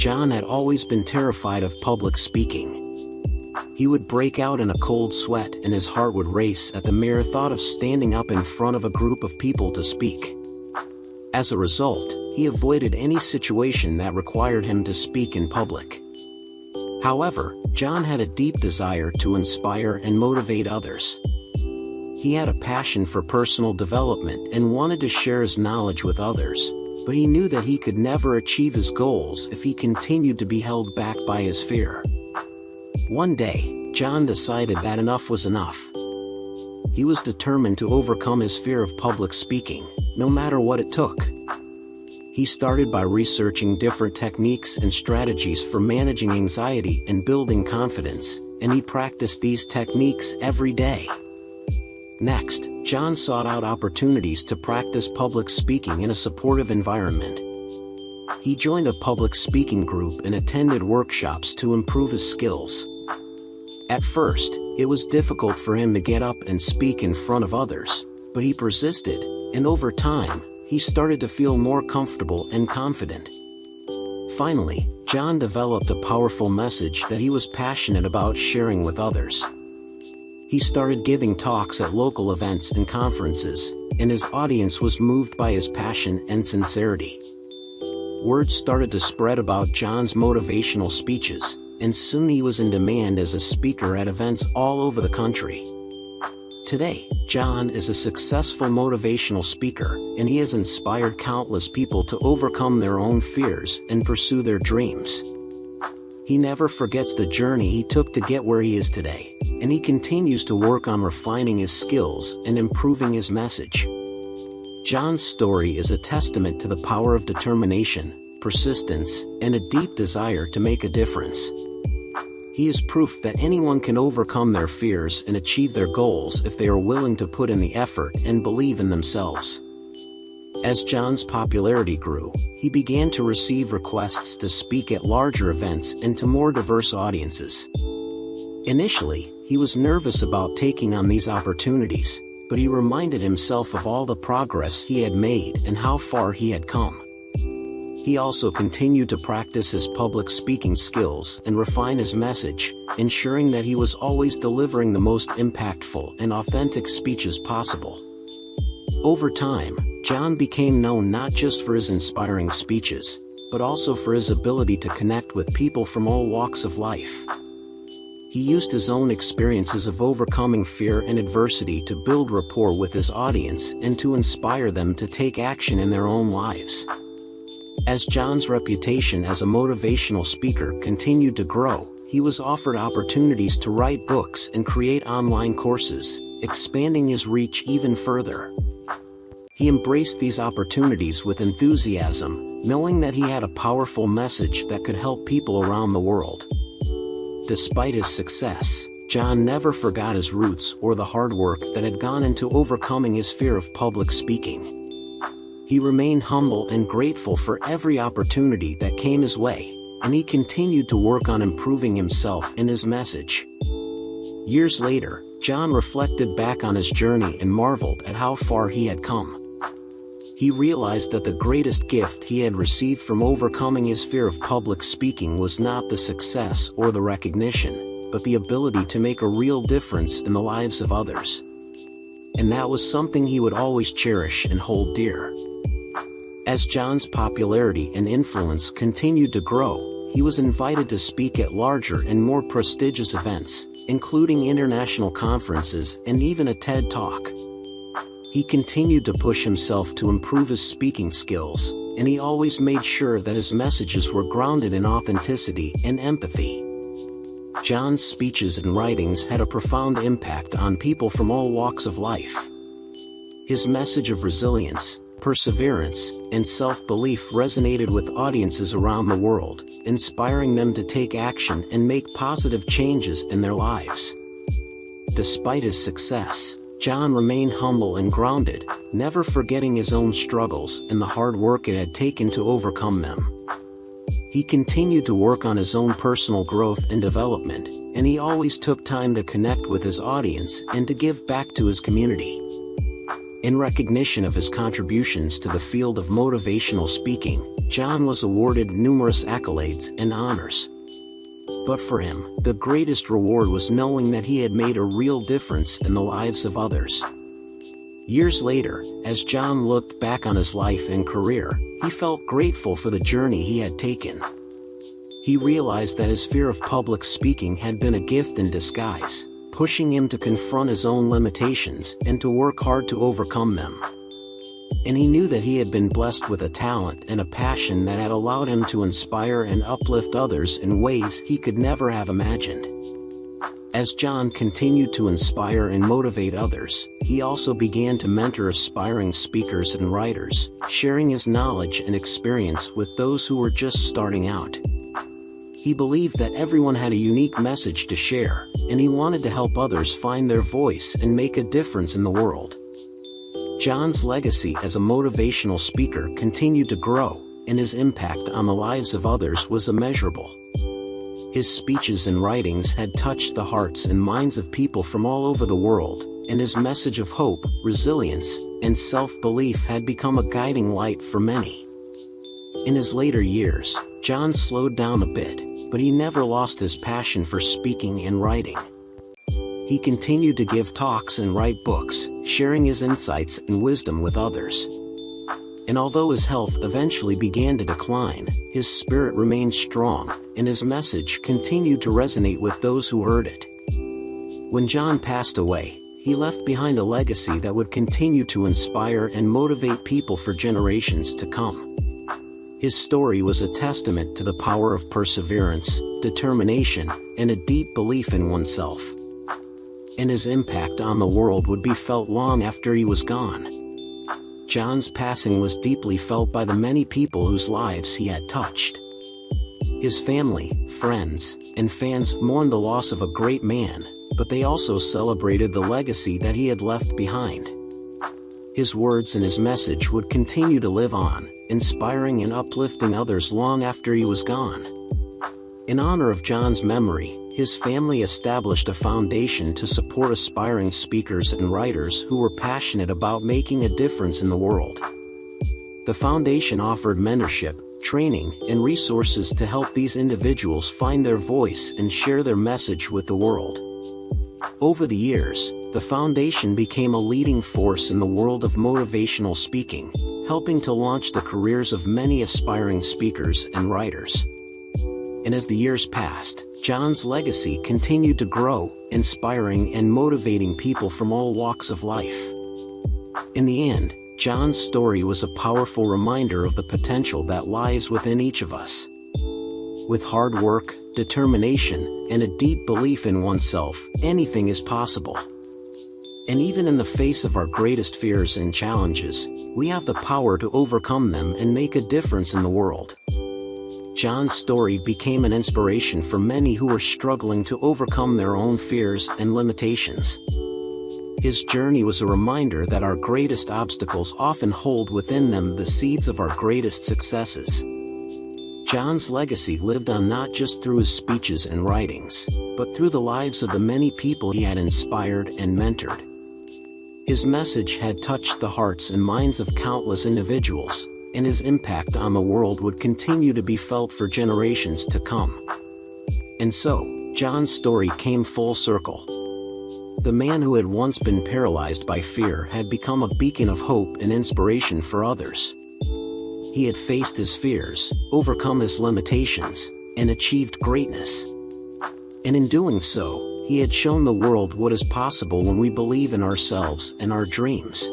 John had always been terrified of public speaking. He would break out in a cold sweat and his heart would race at the mere thought of standing up in front of a group of people to speak. As a result, he avoided any situation that required him to speak in public. However, John had a deep desire to inspire and motivate others. He had a passion for personal development and wanted to share his knowledge with others, but he knew that he could never achieve his goals if he continued to be held back by his fear. One day, John decided that enough was enough. He was determined to overcome his fear of public speaking, no matter what it took. He started by researching different techniques and strategies for managing anxiety and building confidence, and he practiced these techniques every day. Next, John sought out opportunities to practice public speaking in a supportive environment. He joined a public speaking group and attended workshops to improve his skills. At first, it was difficult for him to get up and speak in front of others, but he persisted, and over time, he started to feel more comfortable and confident. Finally, John developed a powerful message that he was passionate about sharing with others. He started giving talks at local events and conferences, and his audience was moved by his passion and sincerity. Word started to spread about John's motivational speeches, and soon he was in demand as a speaker at events all over the country. Today, John is a successful motivational speaker, and he has inspired countless people to overcome their own fears and pursue their dreams. He never forgets the journey he took to get where he is today, and he continues to work on refining his skills and improving his message. John's story is a testament to the power of determination, persistence, and a deep desire to make a difference. He is proof that anyone can overcome their fears and achieve their goals if they are willing to put in the effort and believe in themselves. As John's popularity grew, he began to receive requests to speak at larger events and to more diverse audiences. Initially, he was nervous about taking on these opportunities, but he reminded himself of all the progress he had made and how far he had come. He also continued to practice his public speaking skills and refine his message, ensuring that he was always delivering the most impactful and authentic speeches possible. Over time, John became known not just for his inspiring speeches, but also for his ability to connect with people from all walks of life. He used his own experiences of overcoming fear and adversity to build rapport with his audience and to inspire them to take action in their own lives. As John's reputation as a motivational speaker continued to grow, he was offered opportunities to write books and create online courses, expanding his reach even further. He embraced these opportunities with enthusiasm, knowing that he had a powerful message that could help people around the world. Despite his success, John never forgot his roots or the hard work that had gone into overcoming his fear of public speaking. He remained humble and grateful for every opportunity that came his way, and he continued to work on improving himself and his message. Years later, John reflected back on his journey and marveled at how far he had come. He realized that the greatest gift he had received from overcoming his fear of public speaking was not the success or the recognition, but the ability to make a real difference in the lives of others. And that was something he would always cherish and hold dear. As John's popularity and influence continued to grow, he was invited to speak at larger and more prestigious events, including international conferences and even a TED Talk. He continued to push himself to improve his speaking skills, and he always made sure that his messages were grounded in authenticity and empathy. John's speeches and writings had a profound impact on people from all walks of life. His message of resilience, perseverance, and self-belief resonated with audiences around the world, inspiring them to take action and make positive changes in their lives. Despite his success, John remained humble and grounded, never forgetting his own struggles and the hard work it had taken to overcome them. He continued to work on his own personal growth and development, and he always took time to connect with his audience and to give back to his community. In recognition of his contributions to the field of motivational speaking, John was awarded numerous accolades and honors. But for him, the greatest reward was knowing that he had made a real difference in the lives of others. Years later, as John looked back on his life and career, he felt grateful for the journey he had taken. He realized that his fear of public speaking had been a gift in disguise, pushing him to confront his own limitations and to work hard to overcome them. And he knew that he had been blessed with a talent and a passion that had allowed him to inspire and uplift others in ways he could never have imagined. As John continued to inspire and motivate others, he also began to mentor aspiring speakers and writers, sharing his knowledge and experience with those who were just starting out. He believed that everyone had a unique message to share, and he wanted to help others find their voice and make a difference in the world. John's legacy as a motivational speaker continued to grow, and his impact on the lives of others was immeasurable. His speeches and writings had touched the hearts and minds of people from all over the world, and his message of hope, resilience, and self-belief had become a guiding light for many. In his later years, John slowed down a bit, but he never lost his passion for speaking and writing. He continued to give talks and write books, sharing his insights and wisdom with others. And although his health eventually began to decline, his spirit remained strong, and his message continued to resonate with those who heard it. When John passed away, he left behind a legacy that would continue to inspire and motivate people for generations to come. His story was a testament to the power of perseverance, determination, and a deep belief in oneself. And his impact on the world would be felt long after he was gone. John's passing was deeply felt by the many people whose lives he had touched. His family, friends, and fans mourned the loss of a great man, but they also celebrated the legacy that he had left behind. His words and his message would continue to live on, inspiring and uplifting others long after he was gone. In honor of John's memory, his family established a foundation to support aspiring speakers and writers who were passionate about making a difference in the world. The foundation offered mentorship, training, and resources to help these individuals find their voice and share their message with the world. Over the years, the foundation became a leading force in the world of motivational speaking, helping to launch the careers of many aspiring speakers and writers. And as the years passed, John's legacy continued to grow, inspiring and motivating people from all walks of life. In the end, John's story was a powerful reminder of the potential that lies within each of us. With hard work, determination, and a deep belief in oneself, anything is possible. And even in the face of our greatest fears and challenges, we have the power to overcome them and make a difference in the world. John's story became an inspiration for many who were struggling to overcome their own fears and limitations. His journey was a reminder that our greatest obstacles often hold within them the seeds of our greatest successes. John's legacy lived on not just through his speeches and writings, but through the lives of the many people he had inspired and mentored. His message had touched the hearts and minds of countless individuals, and his impact on the world would continue to be felt for generations to come. And so, John's story came full circle. The man who had once been paralyzed by fear had become a beacon of hope and inspiration for others. He had faced his fears, overcome his limitations, and achieved greatness. And in doing so, he had shown the world what is possible when we believe in ourselves and our dreams.